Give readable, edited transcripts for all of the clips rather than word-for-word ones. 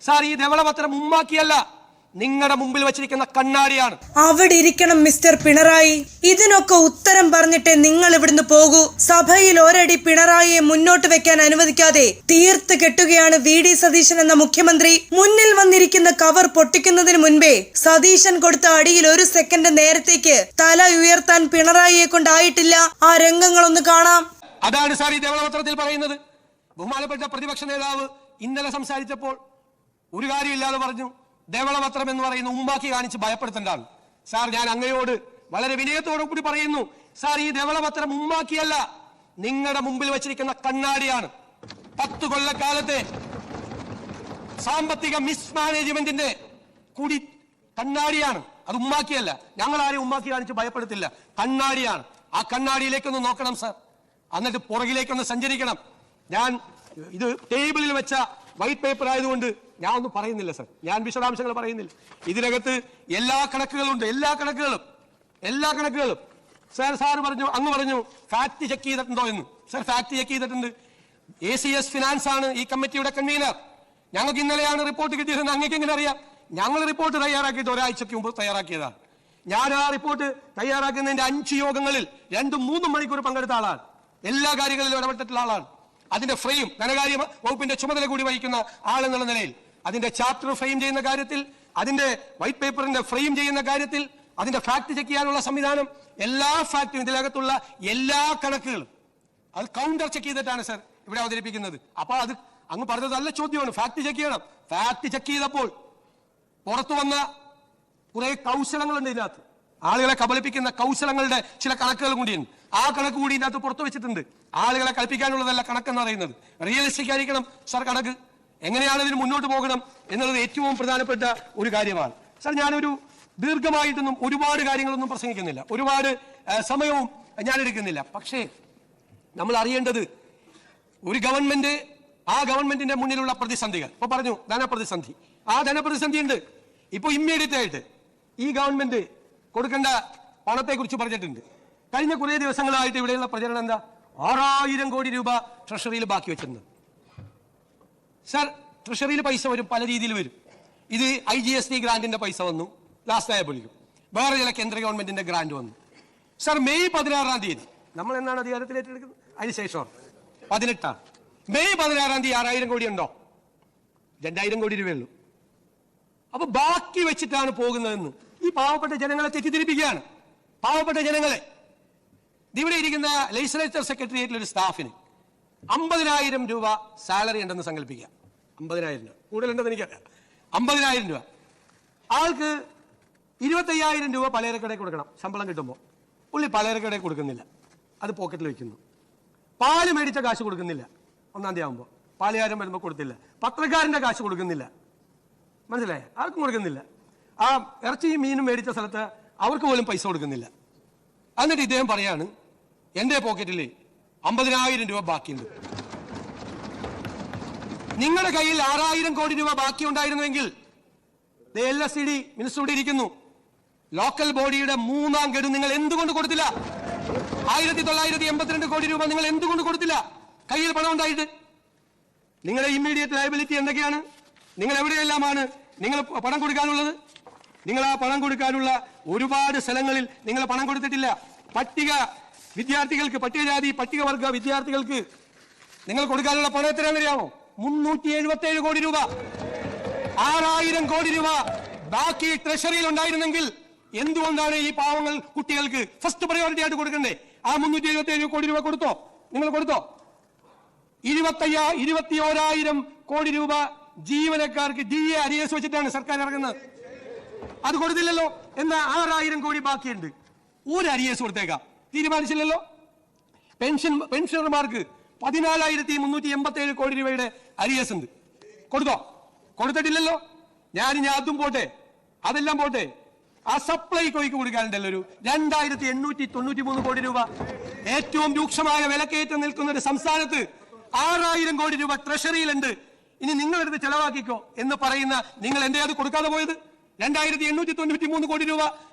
Sir ഈ ധവളപത്രം ഉമ്മാക്കിയല്ല, നിങ്ങളുടെ മുമ്പിൽ വെച്ചിരിക്കുന്ന കണ്ണാടിയാണ്. അവിടെ ഇരിക്കണം മിസ്റ്റർ പിണറായി. ഇതിനൊക്കെ ഉത്തരം പറഞ്ഞിട്ടേ നിങ്ങൾ ഇവിടുന്ന് പോകൂ. സഭയിൽ ഒരടി പിണറായിയെ മുന്നോട്ട് വെക്കാൻ അനുവദിക്കാതെ തീർത്ത് കെട്ടുകയാണ് വി.ഡി. സതീശൻ എന്ന മുഖ്യമന്ത്രി. മുന്നിൽ വന്നിരിക്കുന്ന കവർ പൊട്ടിക്കുന്നതിന് മുൻപേ സതീശൻ കൊടുത്ത അടിയിൽ ഒരു സെക്കൻഡ് നേരത്തേക്ക് തല ഉയർത്താൻ പിണറായിയെ കൊണ്ടായിട്ടില്ല. ആ രംഗങ്ങളൊന്ന് കാണാം. അതാണ് സാർ ഈ ധവളപത്രത്തിൽ പറയുന്നത്. ബഹുമാനപ്പെട്ട പ്രതിപക്ഷ നേതാവ് ഇന്നലെ സംസാരിച്ചപ്പോൾ ഒരു കാര്യമില്ലാതെ പറഞ്ഞു, ധവളപത്രം എന്ന് പറയുന്ന ഉമ്മാക്കി കാണിച്ച് ഭയപ്പെടുത്തേണ്ടതാണ്. സാർ, ഞാൻ അങ്ങയോട് വളരെ വിനയത്തോടു കൂടി പറയുന്നു, സാർ ഈ ധവളപത്രം ഉമ്മാക്കിയല്ല, നിങ്ങളുടെ മുമ്പിൽ വെച്ചിരിക്കുന്ന കണ്ണാടിയാണ്. 10 കൊല്ലക്കാലത്തെ സാമ്പത്തിക മിസ്മാനേജ്മെന്റിന്റെ കൂടി കണ്ണാടിയാണ്. അത് ഉമ്മാക്കിയല്ല. ഞങ്ങൾ ആരെയും ഉമ്മാക്കി കാണിച്ച് ഭയപ്പെടുത്തില്ല. കണ്ണാടിയാണ്. ആ കണ്ണാടിയിലേക്കൊന്ന് നോക്കണം സാർ, എന്നിട്ട് പുറകിലേക്കൊന്ന് സഞ്ചരിക്കണം. ഞാൻ ഇത് ടേബിളിൽ വെച്ച വൈറ്റ് പേപ്പർ ആയതുകൊണ്ട് ഞാൻ ഒന്നും പറയുന്നില്ല സാർ, ഞാൻ വിശദാംശങ്ങൾ പറയുന്നില്ല. ഇതിനകത്ത് എല്ലാ കണക്കുകളുണ്ട്, എല്ലാ കണക്കുകളും. സാർ പറഞ്ഞു, അങ്ങ് പറഞ്ഞു ഫാക്ട് ചെക്ക് ചെയ്തിട്ടുണ്ടോ എന്ന്. സാർ, ഫാക്ട് ചെക്ക് ചെയ്തിട്ടുണ്ട്. ACS ഫിനാൻസ് ആണ് ഈ കമ്മിറ്റിയുടെ കൺവീനർ. ഞങ്ങൾക്ക് ഇന്നലെയാണ് റിപ്പോർട്ട് കിട്ടിയതെന്ന് അങ്ങേക്ക് എങ്ങനെ അറിയാം? ഞങ്ങൾ റിപ്പോർട്ട് തയ്യാറാക്കിയിട്ട് ഒരാഴ്ചക്ക് മുമ്പ് തയ്യാറാക്കിയതാണ്. ഞാൻ ആ റിപ്പോർട്ട് തയ്യാറാക്കുന്നതിന്റെ 5 യോഗങ്ങളിൽ 2-3 മണിക്കൂർ പങ്കെടുത്ത ആളാണ്. എല്ലാ കാര്യങ്ങളിലും ഇടപെട്ടിട്ടുള്ള ആളാണ്. അതിന്റെ ഫ്രെയിം, ധനകാര്യ വകുപ്പിന്റെ ചുമതല കൂടി വഹിക്കുന്ന ആളെന്നുള്ള നിലയിൽ അതിന്റെ ചാപ്റ്റർ ഫ്രെയിം ചെയ്യുന്ന കാര്യത്തിൽ, അതിന്റെ വൈറ്റ് പേപ്പറിന്റെ ഫ്രെയിം ചെയ്യുന്ന കാര്യത്തിൽ, അതിന്റെ ഫാക്ട് ചെക്ക് ചെയ്യാനുള്ള സംവിധാനം, എല്ലാ ഫാക്ടും, ഇതിനകത്തുള്ള എല്ലാ കണക്കുകളും അത് കൗണ്ടർ ചെക്ക് ചെയ്തിട്ടാണ് സാർ ഇവിടെ അവതരിപ്പിക്കുന്നത്. അപ്പൊ അത് അങ്ങ് പറഞ്ഞത് നല്ല ചോദ്യമാണ്. ഫാക്ട് ചെക്ക് ചെയ്യണം. ഫാക്ട് ചെക്ക് ചെയ്തപ്പോൾ പുറത്തു വന്ന കുറെ കൗശലങ്ങളുണ്ട് ഇതിനകത്ത്. ആളുകളെ കബളിപ്പിക്കുന്ന കൗശലങ്ങളുടെ ചില കണക്കുകൾ കൂടിയുണ്ട്. ആ കണക്ക് കൂടി ഇതിനകത്ത് പുറത്തു വെച്ചിട്ടുണ്ട്. ആളുകളെ കൽപ്പിക്കാനുള്ളതല്ല കണക്കെന്ന് പറയുന്നത്. റിയലിസ്റ്റിക് ആയിരിക്കണം സാർ കണക്ക്. എങ്ങനെയാണ് ഇതിന് മുന്നോട്ട് പോകണം എന്നുള്ളത് ഏറ്റവും പ്രധാനപ്പെട്ട ഒരു കാര്യമാണ്. സാർ, ഞാനൊരു ദീർഘമായിട്ടൊന്നും ഒരുപാട് കാര്യങ്ങളൊന്നും പ്രസംഗിക്കുന്നില്ല, ഒരുപാട് സമയവും ഞാൻ എടുക്കുന്നില്ല. പക്ഷേ നമ്മൾ അറിയേണ്ടത് ഒരു ഗവൺമെന്റ്, ആ ഗവൺമെന്റിന്റെ മുന്നിലുള്ള പ്രതിസന്ധികൾ. ഇപ്പൊ പറഞ്ഞു ധനപ്രതിസന്ധി. ആ ധനപ്രതിസന്ധി ഉണ്ട്. ഇപ്പൊ ഇമ്മീഡിയറ്റ് ആയിട്ട് ഈ ഗവൺമെന്റ് കൊടുക്കേണ്ട പണത്തെ കുറിച്ച് പറഞ്ഞിട്ടുണ്ട്. കഴിഞ്ഞ കുറെ ദിവസങ്ങളായിട്ട് ഇവിടെയുള്ള പ്രചരണം എന്താ? 6000 കോടി രൂപ ട്രഷറിയിൽ ബാക്കി വെച്ചിട്ടുണ്ട്. സാർ, ട്രഷറിയിൽ പൈസ വരും, പല രീതിയിൽ വരും. ഇത് IGST ഗ്രാന്റിന്റെ പൈസ വന്നു, ലാസ്റ്റ് ആയപ്പോഴേക്കും വേറെ ചില കേന്ദ്ര ഗവൺമെന്റിന്റെ ഗ്രാന്റ് വന്നു. സാർ, മെയ് 16-ാം തീയതി നമ്മൾ എന്നാണ് അധികാരത്തിൽ ഏറ്റെടുക്കുന്നത്? അതിനുശേഷം 18-ആണ്. മെയ് 16-ാം തീയതി 6000 കോടി ഉണ്ടോ? 2000 കോടി രൂപയുള്ളൂ. അപ്പൊ ബാക്കി വെച്ചിട്ടാണ് പോകുന്നതെന്ന് ഈ പാവപ്പെട്ട ജനങ്ങളെ തെറ്റിദ്ധരിപ്പിക്കുകയാണ്. പാവപ്പെട്ട ജനങ്ങളെ. ഇവിടെ ഇരിക്കുന്ന ലെജിസ്ലേച്ചർ സെക്രട്ടേറിയറ്റിലെ ഒരു സ്റ്റാഫിന് 50,000 രൂപ സാലറി ഉണ്ടെന്ന് സങ്കല്പിക്കുക. 50,000 രൂപ കൂടുതലുണ്ടെന്ന് എനിക്കറിയാം. 50,000 രൂപ. ആൾക്ക് 25,000 രൂപ പലചരക്കടയിൽ കൊടുക്കണം ശമ്പളം കിട്ടുമ്പോൾ. പുള്ളി പലചരക്കടയിൽ കൊടുക്കുന്നില്ല, അത് പോക്കറ്റിൽ വെക്കുന്നു. പാല് മേടിച്ച കാശ് കൊടുക്കുന്നില്ല 1-ാം തീയതി ആകുമ്പോൾ. പാലുകാരൻ വരുമ്പോൾ കൊടുത്തില്ല. പത്രക്കാരന്റെ കാശ് കൊടുക്കുന്നില്ല. മനസ്സിലായേ? ആർക്കും കൊടുക്കുന്നില്ല. ആ ഇറച്ചിയും മീനും മേടിച്ച സ്ഥലത്ത് അവർക്ക് പോലും പൈസ കൊടുക്കുന്നില്ല. എന്നിട്ട് ഇദ്ദേഹം പറയാണ്, എന്റെ പോക്കറ്റിൽ 50,000 രൂപ ബാക്കിയുണ്ട്. നിങ്ങളുടെ കയ്യിൽ 6000 കോടി രൂപ ബാക്കി ഉണ്ടായിരുന്നുവെങ്കിൽ LSCD മിനിസ്റ്റർ ഇവിടെ ഇരിക്കുന്നു, ലോക്കൽ ബോഡിയുടെ 3-ാം ഗഡു നിങ്ങൾ എന്തുകൊണ്ട് കൊടുത്തില്ല? 1982 കോടി രൂപ നിങ്ങൾ എന്തുകൊണ്ട് കൊടുത്തില്ല? കയ്യിൽ പണം ഉണ്ടായിട്ട്. നിങ്ങളുടെ ഇമ്മീഡിയറ്റ് ലയബിലിറ്റി എന്തൊക്കെയാണ്? നിങ്ങൾ എവിടെയെല്ലാമാണ് നിങ്ങൾ പണം കൊടുക്കാനുള്ളത്? നിങ്ങൾ ആ പണം കൊടുക്കാനുള്ള ഒരുപാട് സ്ഥലങ്ങളിൽ നിങ്ങൾ പണം കൊടുത്തിട്ടില്ല. പട്ടിക വിദ്യാർത്ഥികൾക്ക്, പട്ടികജാതി പട്ടികവർഗ വിദ്യാർത്ഥികൾക്ക് നിങ്ങൾ കൊടുക്കാനുള്ള പണം എത്രയാണെന്നറിയാമോ? 377 കോടി രൂപ. 6000 കോടി രൂപ ബാക്കി ട്രഷറിയിൽ ഉണ്ടായിരുന്നെങ്കിൽ എന്തുകൊണ്ടാണ് ഈ പാവങ്ങൾ കുട്ടികൾക്ക് ഫസ്റ്റ് പ്രയോറിറ്റി ആയിട്ട് കൊടുക്കണ്ടേ? ആ 377 കോടി രൂപ കൊടുത്തോ? നിങ്ങൾ കൊടുത്തോ? 21,000 കോടി രൂപ ജീവനക്കാർക്ക് DA അരിയസ് വെച്ചിട്ടാണ് സർക്കാർ ഇറങ്ങുന്നത്. അത് കൊടുത്തില്ലല്ലോ. എന്നാ 6000 കോടി ബാക്കിയുണ്ട്. ഒരു അരിയസ് കൊടുത്തേക്കാം. തീരുമാനിച്ചില്ലല്ലോ. പെൻഷനർമാർക്ക് 14,387 കോടി രൂപയുടെ അരിയസ് ഉണ്ട്. കൊടുത്തോ? കൊടുത്തിട്ടില്ലല്ലോ. ഞാൻ അതും പോട്ടെ, അതെല്ലാം പോട്ടെ. ആ സപ്ലൈകോയ്ക്ക് കൊടുക്കാനുണ്ടല്ലോ ഒരു 2,893 കോടി രൂപ. ഏറ്റവും രൂക്ഷമായ വിലക്കയറ്റം നിൽക്കുന്ന ഒരു സംസ്ഥാനത്ത് 6000 കോടി രൂപ ട്രഷറിയിലുണ്ട്. ഇനി നിങ്ങളെടുത്ത് ചെലവാക്കിക്കോ എന്ന് പറയുന്ന നിങ്ങൾ എന്തേ അത് കൊടുക്കാതെ പോയത്? 2,893 കോടി രൂപ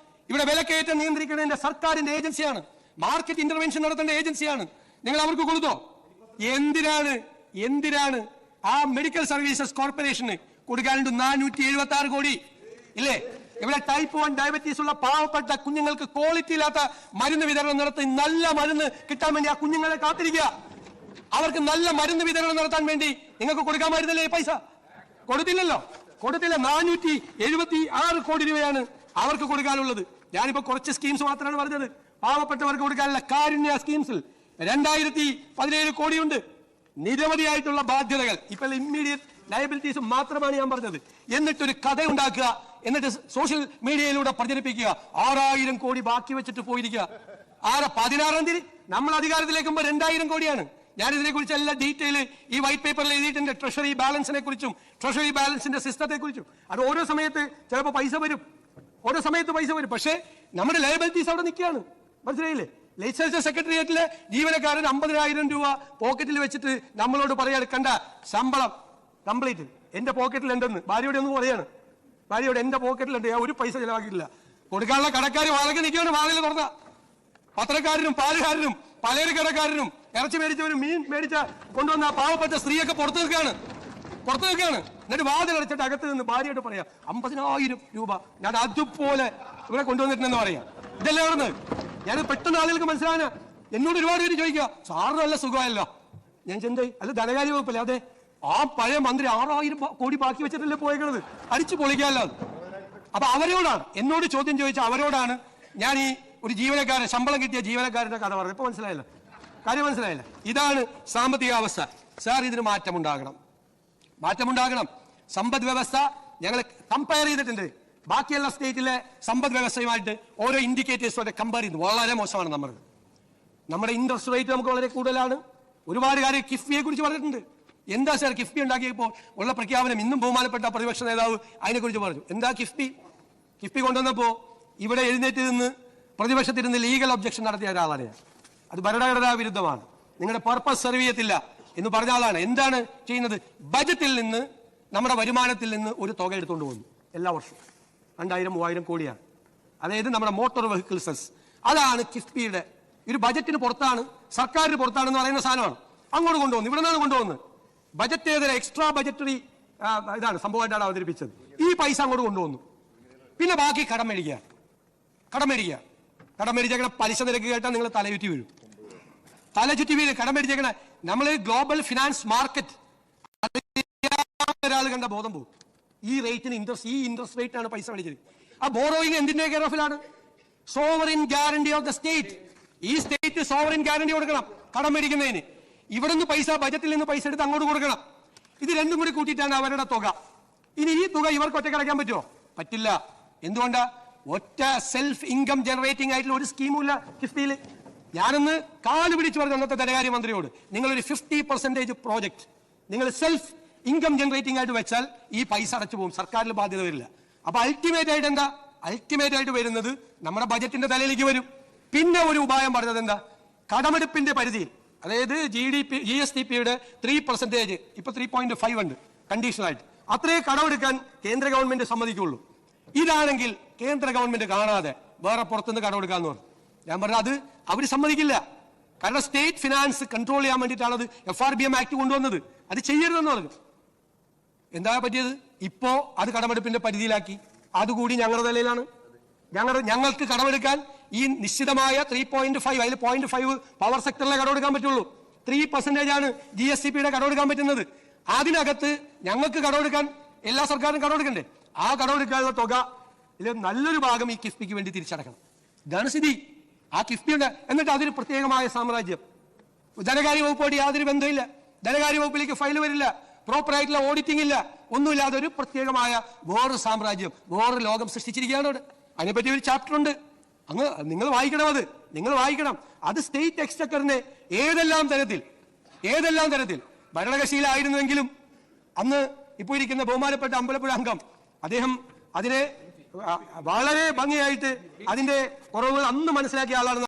ഇവിടെ വിലക്കയറ്റം നിയന്ത്രിക്കുന്നതിന്റെ സർക്കാരിന്റെ ഏജൻസിയാണ്, മാർക്കറ്റ് ഇന്റർവെൻഷൻ നടത്തേണ്ട ഏജൻസിയാണ്. നിങ്ങൾ അവർക്ക് കൊടുത്തോ? എന്തിനാണ് ആ മെഡിക്കൽ സർവീസസ് കോർപ്പറേഷന് കൊടുക്കാനുണ്ട് 476 കോടി ഇല്ലേ? ഇവിടെ ടൈപ്പ് 1 ഡയബറ്റീസ് ഉള്ള പാവപ്പെട്ട കുഞ്ഞുങ്ങൾക്ക് ക്വാളിറ്റി ഇല്ലാത്ത മരുന്ന് വിതരണം നടത്തി നല്ല മരുന്ന് കിട്ടാൻ വേണ്ടി ആ കുഞ്ഞുങ്ങളെ കാത്തിരിക്കുക. അവർക്ക് നല്ല മരുന്ന് വിതരണം നടത്താൻ വേണ്ടി നിങ്ങൾക്ക് കൊടുക്കാമായിരുന്നല്ലേ ഈ പൈസ? കൊടുത്തില്ലല്ലോ, കൊടുത്തില്ല. 476 കോടി രൂപയാണ് അവർക്ക് കൊടുക്കാനുള്ളത്. ഞാനിപ്പോ കുറച്ച് സ്കീംസ് മാത്രമാണ് പറഞ്ഞത്. പാവപ്പെട്ടവർക്ക് കൊടുക്കാനുള്ള കാരുണ്യ സ്കീംസിൽ 2017 കോടിയുണ്ട്. നിരവധിയായിട്ടുള്ള ബാധ്യതകൾ. ഇപ്പൊ ഇമ്മീഡിയറ്റ് ലയബിലിറ്റീസ് മാത്രമാണ് ഞാൻ പറഞ്ഞത്. എന്നിട്ടൊരു കഥ ഉണ്ടാക്കുക, എന്നിട്ട് സോഷ്യൽ മീഡിയയിലൂടെ പ്രചരിപ്പിക്കുക. 6000 കോടി ബാക്കി വെച്ചിട്ട് പോയിരിക്കുക. 16-ാം തീയതി നമ്മൾ അധികാരത്തിലേക്കുമ്പോൾ 2000 കോടിയാണ്. ഞാൻ ഇതിനെ കുറിച്ച് എല്ലാ ഡീറ്റെയിൽ ഈ വൈറ്റ് പേപ്പറിൽ എഴുതിയിട്ടുണ്ട്. ട്രഷറി ബാലൻസിനെ കുറിച്ചും ട്രഷറി ബാലൻസിന്റെ സിസ്റ്റത്തെ കുറിച്ചും. അത് ഓരോ സമയത്ത് ചിലപ്പോൾ പൈസ വരും, ഓരോ സമയത്ത് പൈസ വരും. പക്ഷേ നമ്മുടെ ലയബിലിറ്റീസ് അവിടെ നിൽക്കുകയാണ്. മനസ്സിലായില്ലേ? ലെജിസ്ലേച്ചർ സെക്രട്ടേറിയറ്റിലെ ജീവനക്കാരൻ 50,000 രൂപ പോക്കറ്റിൽ വെച്ചിട്ട് നമ്മളോട് പറയാൻ കണ്ട ശമ്പളം കംപ്ലീറ്റ് എന്റെ പോക്കറ്റിലുണ്ടെന്ന് ഭാര്യയോട് ഒന്ന് പറയാണ്. ഭാര്യയോട് എന്റെ പോക്കറ്റിലുണ്ട്, ഞാൻ ഒരു പൈസ ചെലവാക്കിയില്ല. കൊടുക്കാനുള്ള കടക്കാർ വാഴക്ക് നിൽക്കുകയാണ്. വാഴയിൽ തുറന്ന പത്രക്കാരനും പാലുകാരനും പലചരക്കടക്കാരനും ഇറച്ചി മേടിച്ചവരും മീൻ മേടിച്ച കൊണ്ടുവന്ന പാവപ്പെട്ട സ്ത്രീയൊക്കെ പുറത്തു നിൽക്കുകയാണ്. എന്നിട്ട് വാതിൽ അടച്ചിട്ട് അകത്ത് നിന്ന് ഭാര്യയോട് പറയാം 50,000 രൂപ ഞാൻ അതുപോലെ ഇവിടെ കൊണ്ടുവന്നിട്ടുണ്ടെന്ന് പറയാം. ഇതല്ലേ പറഞ്ഞത്? ഞാൻ പെട്ടെന്ന് ആളുകൾക്ക് മനസ്സിലാകാൻ എന്നോട് ഒരുപാട് പേര് ചോദിക്കുക, സാറിന് നല്ല സുഖമല്ലോ. ഞാൻ ചെന്തായി അല്ല ധനകാര്യ വകുപ്പല്ലേ? അതെ. ആ പഴയ മന്ത്രി 6000 കോടി ബാക്കി വെച്ചിട്ടല്ലേ പോയേക്കണത്. അടിച്ചു പൊളിക്കാമല്ലോ. അപ്പൊ അവരോടാണ് എന്നോട് ചോദ്യം ചോദിച്ച അവരോടാണ് ഞാൻ ഈ ഒരു ജീവനക്കാരൻ, ശമ്പളം കിട്ടിയ ജീവനക്കാരന്റെ കഥ പറഞ്ഞത്. ഇപ്പൊ മനസ്സിലായില്ല? കാര്യം മനസ്സിലായില്ല? ഇതാണ് സാമ്പത്തിക അവസ്ഥ. സാർ ഇതിന് മാറ്റമുണ്ടാകണം. സമ്പദ് വ്യവസ്ഥ ഞങ്ങൾ കമ്പയർ ചെയ്തിട്ടുണ്ട്. ബാക്കിയുള്ള സ്റ്റേറ്റിലെ സമ്പദ് വ്യവസ്ഥയുമായിട്ട് ഓരോ ഇൻഡിക്കേറ്റേഴ്സുമായിട്ട് കമ്പയർ ചെയ്ത് വളരെ മോശമാണ് നമ്മുടെ ഇൻട്രസ്റ്റ് റേറ്റ് നമുക്ക് വളരെ കൂടുതലാണ്. ഒരുപാട് കാര്യം കിഫ്ബിയെ കുറിച്ച് പറഞ്ഞിട്ടുണ്ട്. എന്താ സാർ കിഫ്ബി ഉണ്ടാക്കിയപ്പോൾ ഉള്ള പ്രഖ്യാപനം? ഇന്നും ബഹുമാനപ്പെട്ട പ്രതിപക്ഷ നേതാവ് അതിനെക്കുറിച്ച് പറഞ്ഞു. എന്താ കിഫ്ബി കൊണ്ടുവന്നപ്പോ ഇവിടെ എഴുന്നേറ്റ് നിന്ന് പ്രതിപക്ഷത്തിരുന്ന് ലീഗൽ ഒബ്ജക്ഷൻ നടത്തിയ ഒരാളാണ് ഞാൻ. അത് ഭരണഘടനാ വിരുദ്ധമാണ്, നിങ്ങളുടെ പർപ്പസ് സെർവ് ചെയ്യത്തില്ല എന്ന് പറഞ്ഞ ആളാണ്. എന്താണ് ചെയ്യുന്നത്? ബജറ്റിൽ നിന്ന് നമ്മുടെ വരുമാനത്തിൽ നിന്ന് ഒരു തുക എടുത്തുകൊണ്ട് പോകുന്നു എല്ലാ വർഷവും. 2000-3000 കോടിയാണ്. അതായത് നമ്മുടെ മോട്ടോർ വെഹിക്കിൾ സെസ്. അതാണ് കിഫ്ബിയുടെ ഒരു ബജറ്റിന് പുറത്താണ്, സർക്കാരിന് പുറത്താണെന്ന് പറയുന്ന സാധനമാണ്. അങ്ങോട്ട് കൊണ്ടുവന്നു. ഇവിടെ നിന്നാണ് കൊണ്ടുവന്നത്. ബജറ്റേതര എക്സ്ട്രാ ബജറ്ററി ഇതാണ് സംഭവമായിട്ടാണ് അവതരിപ്പിച്ചത്. ഈ പൈസ അങ്ങോട്ട് കൊണ്ടുവന്നു. പിന്നെ ബാക്കി കടം മേടിക്കുക. കടം മേടിച്ചേക്കണ പലിശ നിരക്ക് കേട്ടാൽ നിങ്ങൾ തലചുറ്റി വീഴും. കടം മേടിച്ചേക്കണ നമ്മൾ ഗ്ലോബൽ ഫിനാൻസ് മാർക്കറ്റ് ഒരാൾ കണ്ട ബോധം പോകും. ഈ റേറ്റിന് ഇൻട്രസ്റ്റ് റേറ്റാണ് പൈസ മേടിച്ചത്. ആ ബോറോയിങ് എന്തിന്റെ കെയർ ഓഫിലാണ്? Sovereign guarantee of the state. ഈ സ്റ്റേറ്റ് സോവറിൻ ഗ്യാരണ്ടി കൊടുക്കണം കടം മേടിക്കുന്നതിന്. ഇവിടെ നിന്ന് പൈസ, ബജറ്റിൽ നിന്ന് പൈസ എടുത്ത് അങ്ങോട്ട് കൊടുക്കണം. ഇത് രണ്ടും കൂടി കൂട്ടിയിട്ടാണ് അവരുടെ തുക. ഇനി ഈ തുക ഇവർക്ക് ഒറ്റ അടയ്ക്കാൻ പറ്റുമോ? പറ്റില്ല. എന്തുകൊണ്ടാ? ഒറ്റ സെൽഫ് ഇൻകം ജനറേറ്റിംഗ് ആയിട്ടുള്ള ഒരു സ്കീമും ഇല്ല കിഫ്ബിയിൽ. ഞാനൊന്ന് കാല് പിടിച്ചു പറഞ്ഞു അന്നത്തെ ധനകാര്യമന്ത്രിയോട്, നിങ്ങളൊരു 50% പ്രോജക്ട് നിങ്ങൾ സെൽഫ് ഇൻകം ജനറേറ്റിംഗ് ആയിട്ട് വെച്ചാൽ ഈ പൈസ അടച്ചു പോകും, സർക്കാരിൽ ബാധ്യത വരില്ല. അപ്പൊ അൾട്ടിമേറ്റ് ആയിട്ട് എന്താ? അൾട്ടിമേറ്റ് ആയിട്ട് വരുന്നത് നമ്മുടെ ബജറ്റിന്റെ തലയിലേക്ക് വരും. പിന്നെ ഒരു ഉപായം പറഞ്ഞത് എന്താ? കടമെടുപ്പിന്റെ പരിധിയിൽ, അതായത് GSDP-യുടെ 3% ഇപ്പൊ 3.5 ഉണ്ട് കണ്ടീഷണലായിട്ട്. അത്രേ കടമെടുക്കാൻ കേന്ദ്ര ഗവൺമെന്റ് സമ്മതിക്കുള്ളൂ. ഇതാണെങ്കിൽ കേന്ദ്ര ഗവൺമെന്റ് കാണാതെ വേറെ പുറത്തുനിന്ന് കടമെടുക്കാന്ന് പറഞ്ഞു. ഞാൻ പറഞ്ഞു അത് അവർ സമ്മതിക്കില്ല. കാരണം സ്റ്റേറ്റ് ഫിനാൻസ് കൺട്രോൾ ചെയ്യാൻ വേണ്ടിയിട്ടാണ് അത് FRBM ആക്ട് കൊണ്ടുവന്നത്. അത് ചെയ്യരുതെന്ന് പറഞ്ഞു. എന്താ പറ്റിയത്? ഇപ്പോ അത് കടമെടുപ്പിന്റെ പരിധിയിലാക്കി. അതുകൂടി ഞങ്ങളുടെ നിലയിലാണ്. ഞങ്ങൾക്ക് കടമെടുക്കാൻ ഈ നിശ്ചിതമായ 3.5, അതിൽ 0.5 പവർ സെക്ടറിലെ കടമെടുക്കാൻ പറ്റുള്ളൂ. 3% ആണ് GSDP-യുടെ കടമെടുക്കാൻ പറ്റുന്നത്. അതിനകത്ത് ഞങ്ങൾക്ക് കടമെടുക്കാൻ എല്ലാ സർക്കാരും കടമെടുക്കണ്ടേ? ആ കടമെടുക്കാനുള്ള തുക ഇതിൽ നല്ലൊരു ഭാഗം ഈ കിഫ്ബിക്ക് വേണ്ടി തിരിച്ചടക്കണം. ഇതാണ് സ്ഥിതി. ആ കിഫ്ബി ഉണ്ട്. എന്നിട്ട് അതൊരു പ്രത്യേകമായ സാമ്രാജ്യം. ധനകാര്യ വകുപ്പോട് യാതൊരു ബന്ധമില്ല. ധനകാര്യ വകുപ്പിലേക്ക് ഫയൽ വരില്ല. പ്രോപ്പർ ആയിട്ടുള്ള ഓഡിറ്റിംഗ് ഇല്ല. ഒന്നുമില്ലാതെ ഒരു പ്രത്യേകമായ വേറൊരു സാമ്രാജ്യം, വേറൊരു ലോകം സൃഷ്ടിച്ചിരിക്കുകയാണ് അവിടെ. അതിനെപ്പറ്റി ഒരു ചാപ്റ്റർ ഉണ്ട്. നിങ്ങൾ വായിക്കണം. നിങ്ങൾ വായിക്കണം. അത് സ്റ്റേറ്റ് എക്സ്ചക്കറിനെ ഏതെല്ലാം തരത്തിൽ ഭരണകക്ഷിയിലായിരുന്നുവെങ്കിലും അന്ന് ഇപ്പോൾ ഇരിക്കുന്ന ബഹുമാനപ്പെട്ട അമ്പലപ്പുഴ അംഗം അദ്ദേഹം അതിനെ വളരെ ഭംഗിയായിട്ട് അതിന്റെ കുറവുകൾ അന്ന് മനസ്സിലാക്കിയ ആളാണ്.